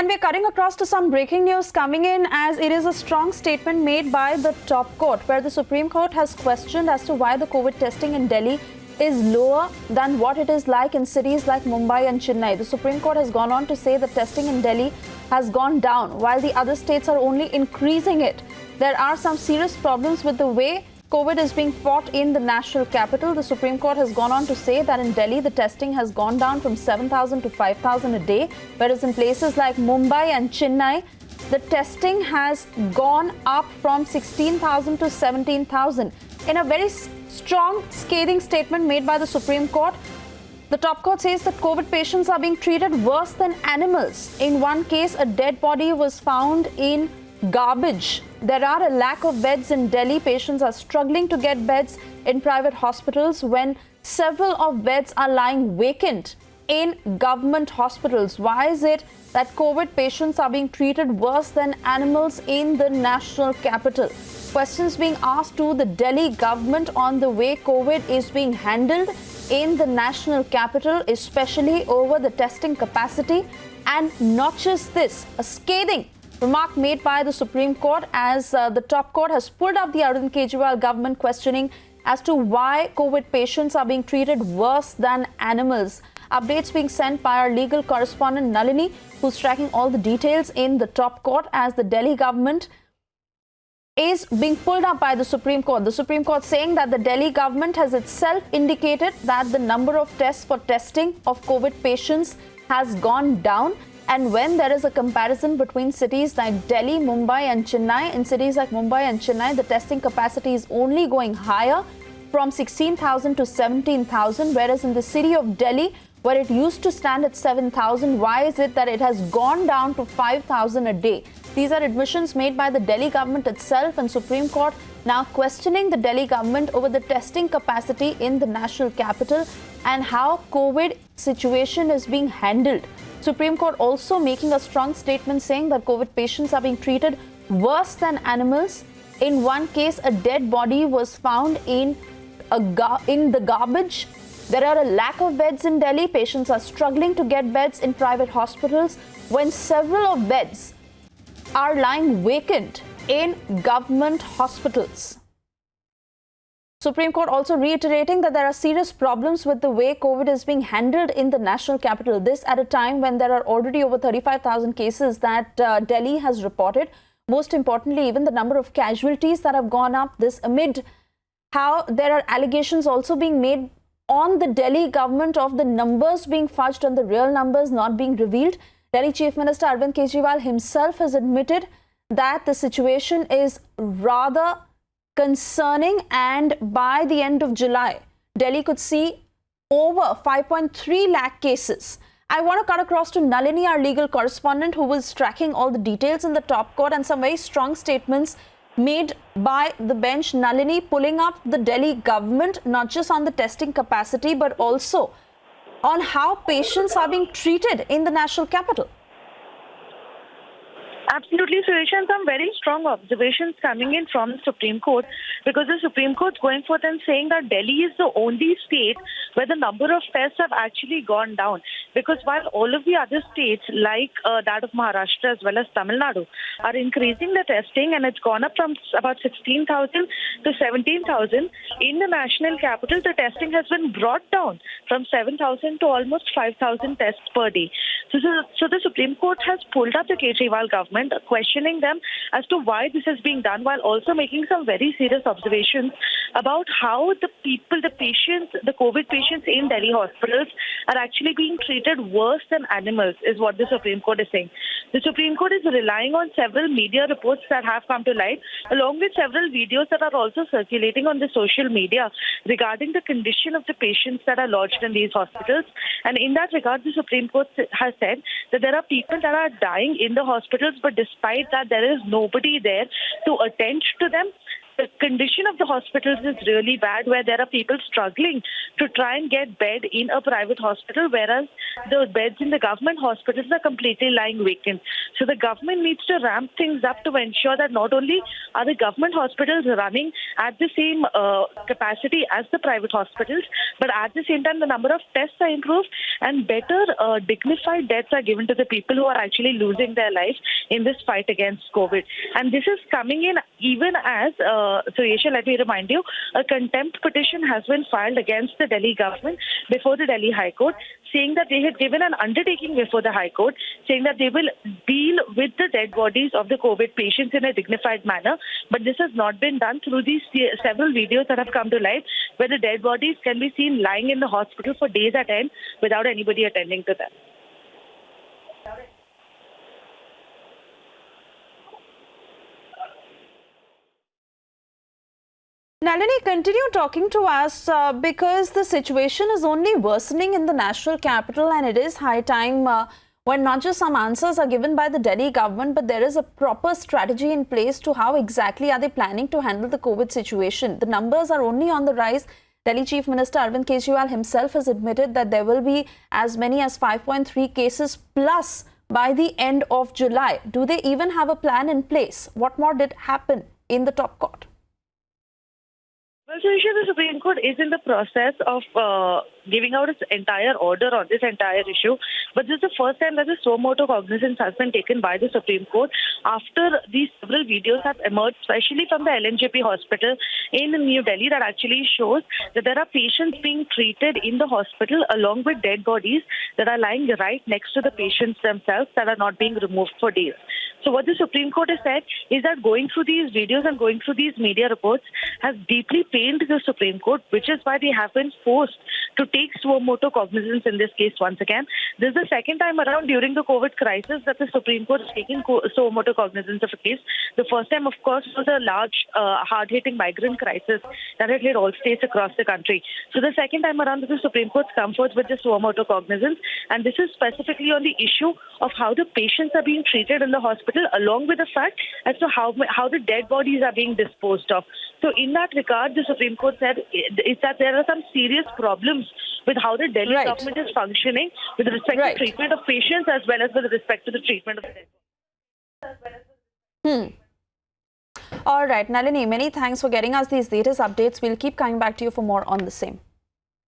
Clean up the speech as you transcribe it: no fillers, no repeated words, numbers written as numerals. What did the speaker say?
And we're cutting across to some breaking news coming in, as it is a strong statement made by the top court, where the Supreme Court has questioned as to why the COVID testing in Delhi is lower than what it is like in cities like Mumbai and Chennai. The Supreme Court has gone on to say that testing in Delhi has gone down while the other states are only increasing it. There are some serious problems with the way COVID is being fought in the national capital. The Supreme Court has gone on to say that in Delhi, the testing has gone down from 7,000 to 5,000 a day, whereas in places like Mumbai and Chennai, the testing has gone up from 16,000 to 17,000. In a very strong, scathing statement made by the Supreme Court, the top court says that COVID patients are being treated worse than animals. In one case, a dead body was found in garbage. There are a lack of beds in Delhi. Patients are struggling to get beds in private hospitals when several of beds are lying vacant in government hospitals. Why is it that COVID patients are being treated worse than animals in the national capital? Questions being asked to the Delhi government on the way COVID is being handled in the national capital, especially over the testing capacity. And not just this, a scathing remark made by the Supreme Court as the top court has pulled up the Arvind Kejriwal government, questioning as to why COVID patients are being treated worse than animals. Updates being sent by our legal correspondent Nalini, who's tracking all the details in the top court as the Delhi government is being pulled up by the Supreme Court. The Supreme Court saying that the Delhi government has itself indicated that the number of tests for testing of COVID patients has gone down. And when there is a comparison between cities like Delhi, Mumbai and Chennai, in cities like Mumbai and Chennai, the testing capacity is only going higher from 16,000 to 17,000, whereas in the city of Delhi, where it used to stand at 7,000, why is it that it has gone down to 5,000 a day? These are admissions made by the Delhi government itself, and Supreme Court now questioning the Delhi government over the testing capacity in the national capital and how COVID situation is being handled. Supreme Court also making a strong statement saying that COVID patients are being treated worse than animals. In one case, a dead body was found in the garbage. There are a lack of beds in Delhi. Patients are struggling to get beds in private hospitals when several of beds are lying vacant in government hospitals. Supreme Court also reiterating that there are serious problems with the way COVID is being handled in the national capital. This at a time when there are already over 35,000 cases that Delhi has reported. Most importantly, even the number of casualties that have gone up. This amid how there are allegations also being made on the Delhi government of the numbers being fudged and the real numbers not being revealed. Delhi Chief Minister Arvind Kejriwal himself has admitted that the situation is rather concerning, and by the end of July, Delhi could see over 5.3 lakh cases. I want to cut across to Nalini, our legal correspondent, who was tracking all the details in the top court and some very strong statements made by the bench. Nalini, pulling up the Delhi government, not just on the testing capacity, but also on how patients are being treated in the national capital. Absolutely, Suresh, and some very strong observations coming in from the Supreme Court, because the Supreme Court going forth and saying that Delhi is the only state where the number of tests have actually gone down. Because while all of the other states, like that of Maharashtra as well as Tamil Nadu, are increasing the testing, and it's gone up from about 16,000 to 17,000, in the national capital, the testing has been brought down from 7,000 to almost 5,000 tests per day. So the Supreme Court has pulled up the Kejriwal government, questioning them as to why this is being done, while also making some very serious observations about how the patients, the COVID patients in Delhi hospitals are actually being treated worse than animals, is what the Supreme Court is saying. The Supreme Court is relying on several media reports that have come to light, along with several videos that are also circulating on the social media regarding the condition of the patients that are lodged in these hospitals. And in that regard, the Supreme Court has said that there are people that are dying in the hospitals, but despite that, there is nobody there to attend to them. the condition of the hospitals is really bad, where there are people struggling to try and get bed in a private hospital, whereas the beds in the government hospitals are completely lying vacant. So the government needs to ramp things up to ensure that not only are the government hospitals running at the same capacity as the private hospitals, but at the same time the number of tests are improved and better dignified deaths are given to the people who are actually losing their lives in this fight against COVID. And this is coming in even as, so Yesha, let me remind you, a contempt petition has been filed against the Delhi government before the Delhi High Court, saying that they had given an undertaking before the High Court, saying that they will deal with the dead bodies of the COVID patients in a dignified manner. But this has not been done through these several videos that have come to light, where the dead bodies can be seen lying in the hospital for days at end without anybody attending to them. Nalini, continue talking to us because the situation is only worsening in the national capital, and it is high time when not just some answers are given by the Delhi government, but there is a proper strategy in place to how exactly are they planning to handle the COVID situation. The numbers are only on the rise. Delhi Chief Minister Arvind Kejriwal himself has admitted that there will be as many as 5.3 cases plus by the end of July. Do they even have a plan in place? What more did happen in the top court? Well, so the Supreme Court is in the process of giving out its entire order on this entire issue. But this is the first time that the suo motu cognizance has been taken by the Supreme Court after these several videos have emerged, especially from the LNJP hospital in New Delhi, that actually shows that there are patients being treated in the hospital along with dead bodies that are lying right next to the patients themselves that are not being removed for days. So what the Supreme Court has said is that going through these videos and going through these media reports has deeply pained the Supreme Court, which is why they have been forced to take suo motu cognizance in this case once again. This is the second time around during the COVID crisis that the Supreme Court is taking suo motu cognizance of a case. The first time, of course, was a large, hard-hitting migrant crisis that had hit all states across the country. So the second time around that the Supreme Court's come forth with the suo motu cognizance, and this is specifically on the issue of how the patients are being treated in the hospital, along with the fact as to how the dead bodies are being disposed of. So in that regard, the Supreme Court said is that there are some serious problems with how the Delhi government is functioning with respect to treatment of patients as well as with respect to the treatment of the dead bodies. All right, Nalini, many thanks for getting us these latest updates. We'll keep coming back to you for more on the same.